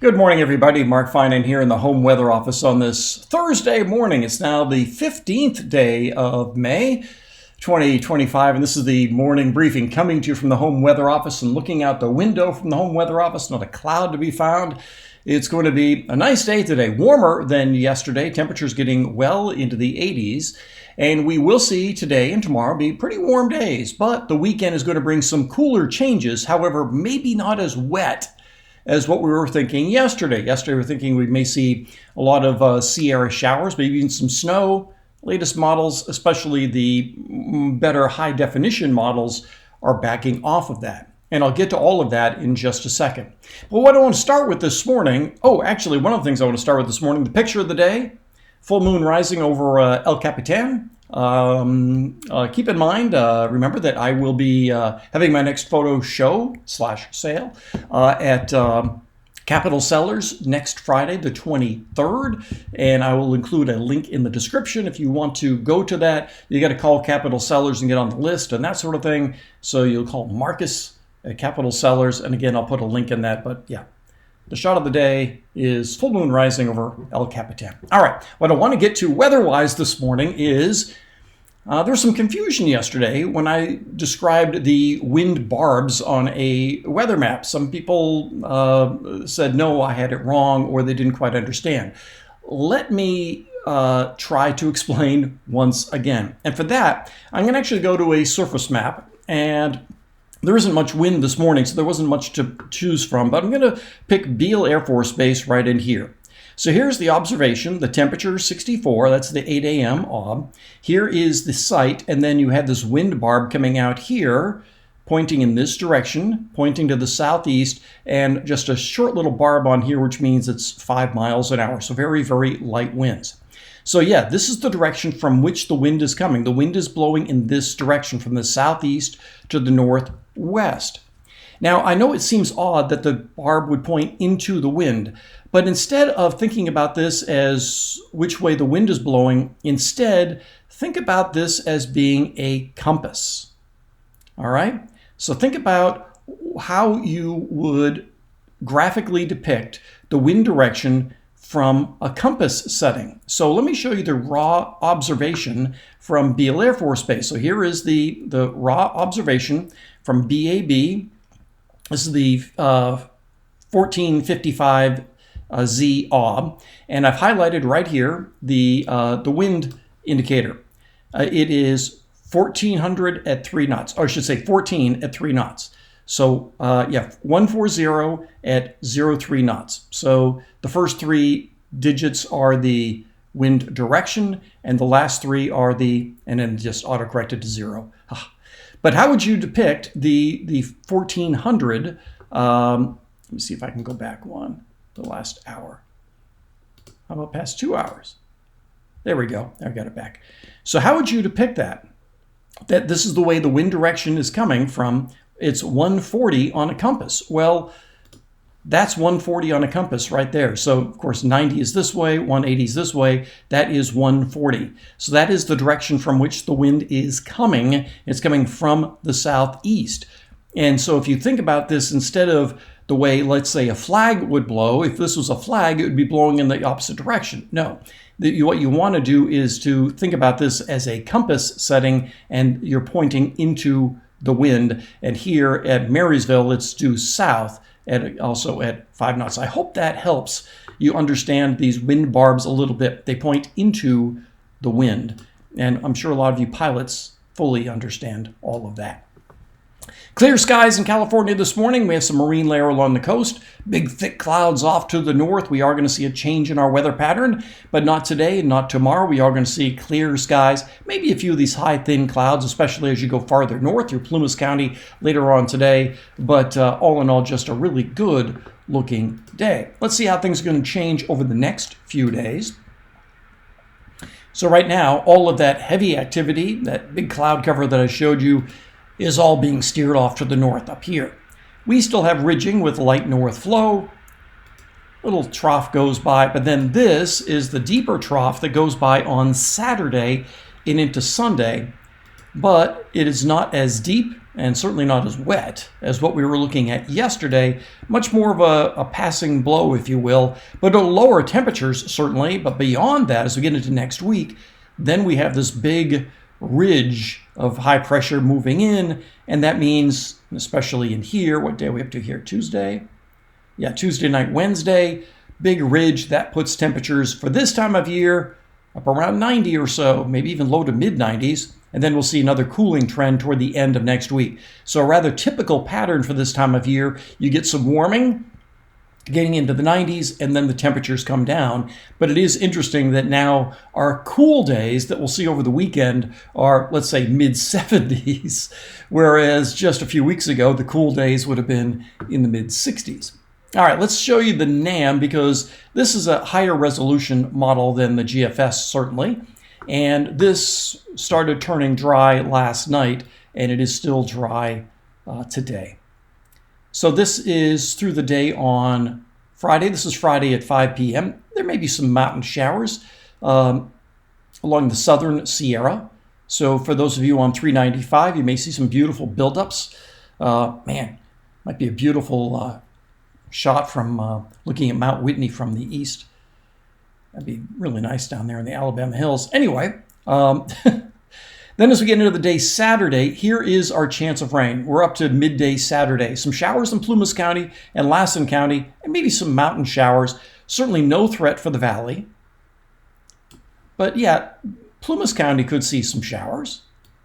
Good morning, everybody. Mark Finan here in the home weather office on this Thursday morning. It's now the 15th day of May, 2025, and this is the morning briefing coming to you from the home weather office and looking out the window from the home weather office. Not a cloud to be found. It's going to be a nice day today, warmer than yesterday. Temperatures getting well into the 80s. And we will see today and tomorrow be pretty warm days, but the weekend is going to bring some cooler changes. However, maybe not as wet as what we were thinking yesterday. Yesterday, we were thinking we may see a lot of Sierra showers, maybe even some snow. Latest models, especially the better high definition models, are backing off of that. And I'll get to all of that in just a second. But what I want to start with this morning, actually, one of the things I want to start with this morning, the picture of the day, full moon rising over El Capitan. Keep in mind, remember that I will be having my next photo show / sale at Capitol Cellars next Friday, the 23rd, and I will include a link in the description if you want to go to that. You got to call Capitol Cellars and get on the list and that sort of thing. So you'll call Marcus at Capitol Cellars, and again, I'll put a link in that. But yeah, the shot of the day is full moon rising over El Capitan. All right, what I want to get to weather-wise this morning is there was some confusion yesterday when I described the wind barbs on a weather map. Some people said, no, I had it wrong, or they didn't quite understand. Let me try to explain once again. And for that, I'm going to actually go to a surface map, and there isn't much wind this morning, so there wasn't much to choose from, but I'm going to pick Beale Air Force Base right in here. So here's the observation, the temperature 64, that's the 8 a.m. ob. Here is the site, and then you had this wind barb coming out here, pointing in this direction, pointing to the southeast, and just a short little barb on here, which means it's 5 miles an hour. So very, very light winds. So yeah, this is the direction from which the wind is coming. The wind is blowing in this direction, from the southeast to the northwest. Now, I know it seems odd that the barb would point into the wind, but instead of thinking about this as which way the wind is blowing, instead think about this as being a compass. All right? So think about how you would graphically depict the wind direction from a compass setting. So let me show you the raw observation from Beale Air Force Base. So here is the raw observation from BAB. This is the 1455 Z ob, and I've highlighted right here the wind indicator. It is 1400 at 3 knots, or I should say 14 at 3 knots. So yeah, 140 at 03 knots. So the first 3 digits are the wind direction, and the last 3 are and then just autocorrected to 0. But how would you depict the 1400? Let me see if I can go back the last hour. How about past 2 hours? There we go. I got it back. So how would you depict that? That this is the way the wind direction is coming from. It's 140 on a compass. Well, that's 140 on a compass right there. So, of course, 90 is this way, 180 is this way. That is 140. So that is the direction from which the wind is coming. It's coming from the southeast. And so if you think about this, instead of the way, let's say, a flag would blow, if this was a flag, it would be blowing in the opposite direction. No. What you want to do is to think about this as a compass setting, and you're pointing into the wind. And here at Marysville, it's due south, also at 5 knots. I hope that helps you understand these wind barbs a little bit. They point into the wind, and I'm sure a lot of you pilots fully understand all of that. Clear skies in California this morning. We have some marine layer along the coast. Big thick clouds off to the north. We are going to see a change in our weather pattern, but not today and not tomorrow. We are going to see clear skies, maybe a few of these high thin clouds, especially as you go farther north through Plumas County later on today. But all in all, just a really good looking day. Let's see how things are going to change over the next few days. So right now, all of that heavy activity, that big cloud cover that I showed you, is all being steered off to the north up here. We still have ridging with light north flow. Little trough goes by, but then this is the deeper trough that goes by on Saturday and into Sunday. But it is not as deep and certainly not as wet as what we were looking at yesterday. Much more of a passing blow, if you will, but lower temperatures certainly. But beyond that, as we get into next week, then we have this big ridge of high pressure moving in, and that means, especially in here, what day are we up to here? Tuesday? Yeah, Tuesday night, Wednesday, big ridge that puts temperatures for this time of year up around 90 or so, maybe even low to mid 90s. And then we'll see another cooling trend toward the end of next week. So a rather typical pattern for this time of year. You get some warming, getting into the 90s, and then the temperatures come down. But it is interesting that now our cool days that we'll see over the weekend are, let's say, mid 70s, whereas just a few weeks ago, the cool days would have been in the mid 60s. All right, let's show you the NAM, because this is a higher resolution model than the GFS, certainly. And this started turning dry last night, and it is still dry today. So this is through the day on Friday. This is Friday at 5 p.m. There may be some mountain showers along the southern Sierra. So for those of you on 395, you may see some beautiful buildups. Man, might be a beautiful shot from looking at Mount Whitney from the east. That'd be really nice down there in the Alabama hills. Anyway, then as we get into the day Saturday, here is our chance of rain. We're up to midday Saturday. Some showers in Plumas County and Lassen County, and maybe some mountain showers. Certainly no threat for the valley. But yeah, Plumas County could see some showers.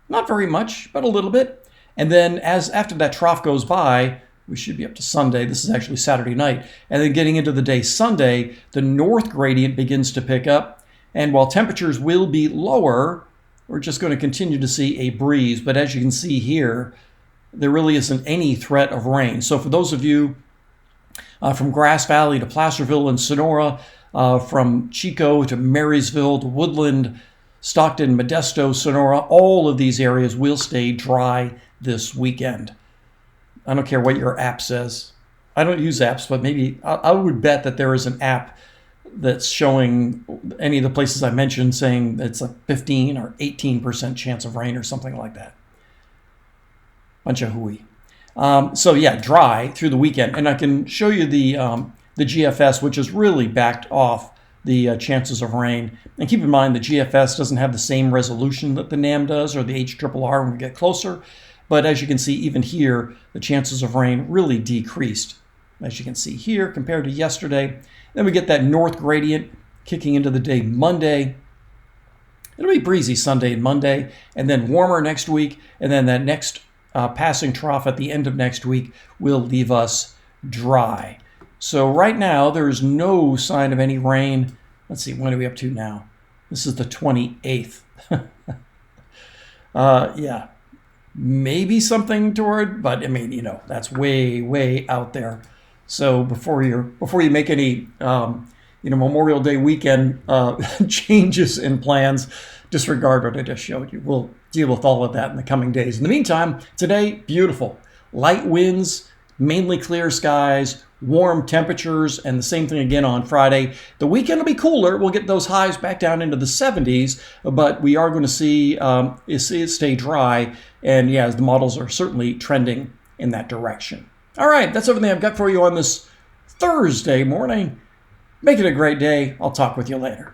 Not very much, but a little bit. And then after that trough goes by, we should be up to Sunday. This is actually Saturday night. And then getting into the day Sunday, the north gradient begins to pick up. And while temperatures will be lower, we're just going to continue to see a breeze. But as you can see here, there really isn't any threat of rain. So for those of you from Grass Valley to Placerville and Sonora, from Chico to Marysville to Woodland, Stockton, Modesto, Sonora, all of these areas will stay dry this weekend. I don't care what your app says. I don't use apps, but maybe I would bet that there is an app that's showing any of the places I mentioned saying it's a 15 or 18% chance of rain or something like that. Bunch of hooey. So yeah, dry through the weekend. And I can show you the GFS, which has really backed off the chances of rain. And keep in mind the GFS doesn't have the same resolution that the NAM does or the HRRR when we get closer. But as you can see, even here, the chances of rain really decreased. As you can see here, compared to yesterday. Then we get that north gradient kicking into the day Monday. It'll be breezy Sunday and Monday, and then warmer next week. And then that next passing trough at the end of next week will leave us dry. So right now, there is no sign of any rain. Let's see, when are we up to now? This is the 28th. Yeah. Maybe something toward, but I mean, that's way, way out there. So before you make any, Memorial Day weekend changes in plans, disregard what I just showed you. We'll deal with all of that in the coming days. In the meantime, today, beautiful. Light winds, mainly clear skies, warm temperatures, and the same thing again on Friday. The weekend will be cooler. We'll get those highs back down into the 70s, but we are going to see it stay dry. And yeah, the models are certainly trending in that direction. All right, that's everything I've got for you on this Thursday morning. Make it a great day. I'll talk with you later.